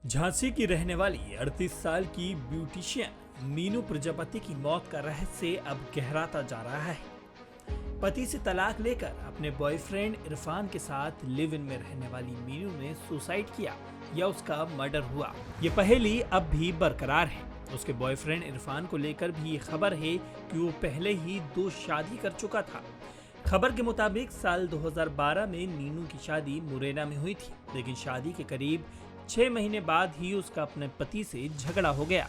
झांसी की रहने वाली 38 साल की ब्यूटिशियन मीनू प्रजापति की मौत का रहस्य अब गहराता जा रहा है। पति से तलाक लेकर अपने बॉयफ्रेंड इरफान के साथ लिव इन में रहने वाली मीनू ने सुसाइड किया या उसका मर्डर हुआ, ये पहेली अब भी बरकरार है। उसके बॉयफ्रेंड इरफान को लेकर भी ये खबर है कि वो पहले ही 2 शादी कर चुका था। खबर के मुताबिक साल 2012 में मीनू की शादी मुरैना में हुई थी, लेकिन शादी के करीब 6 महीने बाद ही उसका अपने पति से झगड़ा हो गया।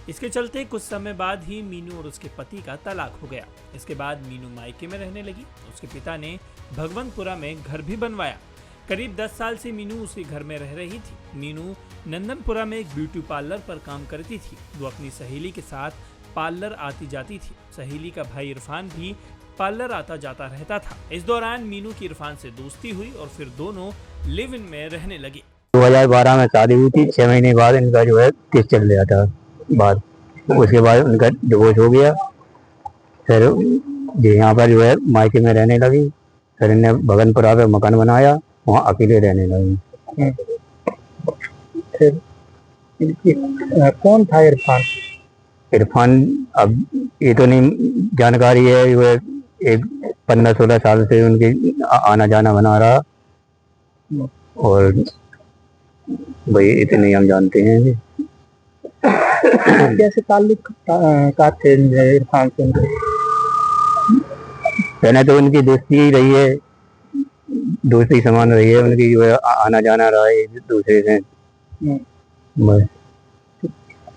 इसके चलते कुछ समय बाद ही मीनू और उसके पति का तलाक हो गया। इसके बाद मीनू मायके में रहने लगी। उसके पिता ने भगवंतपुरा में घर भी बनवाया। करीब 10 साल से मीनू उसी घर में रह रही थी। मीनू नंदनपुरा में एक ब्यूटी पार्लर पर काम करती थी। वो अपनी सहेली के साथ पार्लर आती जाती थी। सहेली का भाई इरफान भी पार्लर आता जाता रहता था। इस दौरान मीनू की इरफान से दोस्ती हुई और फिर दोनों लिव इन में रहने लगे। 2012 में शादी हुई थी। 6 महीने बाद इनका जो है केस चल रहा था बाद। उसके बाद उनका डिवोर्स हो गया। फिर यहाँ पर जो है मायके में रहने लगी। फिर इन्हें भगनपुरा पे मकान बनाया, वहाँ अकेले रहने लगी। फिर कौन था इरफान? इरफान अब ये तो नहीं जानकारी है। जो है एक 15-16 साल से उनके आना जाना बना रहा, और भाई इतने हम जानते हैं। कैसे ताल्लुक का थे इरफान से? पहले तो उनकी दोस्ती ही रही है, दोस्ती समान रही है उनकी। जो है आना जाना रहा है एक दूसरे से।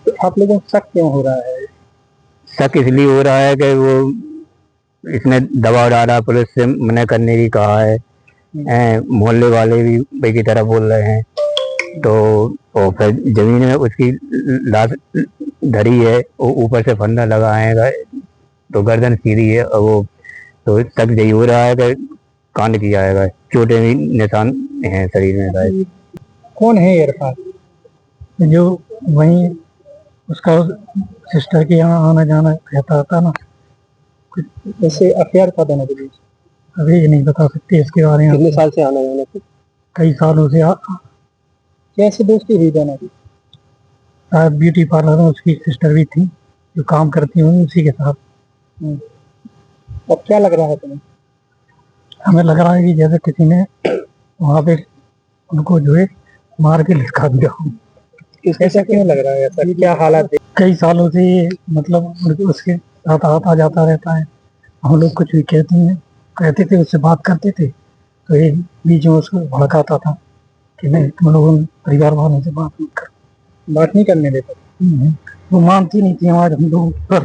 तो आप लोगों को शक क्यों हो रहा है? शक इसलिए हो रहा है कि वो इसने दबाव डाला, पुलिस से मना करने की कहा है। मोहल्ले वाले भी भाई की तरह बोल रहे हैं। तो और फिर जमीन में उसकी लाश धरी है, वो ऊपर से फंदा लगा है तो गर्दन सीधी है। और वो तो तक यही हो रहा है कि कांड किया है। चोटें भी निशान हैं शरीर में। कौन है इरफान? जो वहीं उसका सिस्टर के यहाँ आना जाना रहता था ना, जैसे अफेयर था दोनों के बीच। अभी नहीं बता सकते इसके बारे में। कितने साल से आना जाना था? कई सालों से। कैसे दोस्ती हुई दोनों की? ब्यूटी पार्लर में उसकी सिस्टर भी थी जो काम करती होंगी उसी के साथ। अब क्या लग रहा है तुम्हें? हमें लग रहा है कि जैसे किसी ने वहाँ पे उनको जो है मार के लिखा दिया। ऐसा क्यों लग रहा है? ऐसा क्या हालात? कई सालों से मतलब उसके साथ आता जाता रहता है। हम लोग कुछ भी कहते थे, उससे बात करते थे तो ये बीच में उसको भड़काता था कि नहीं, तुम लोग परिवार वालों से बात नहीं करने देते। वो मानती नहीं थी हमारे हम लोग पर।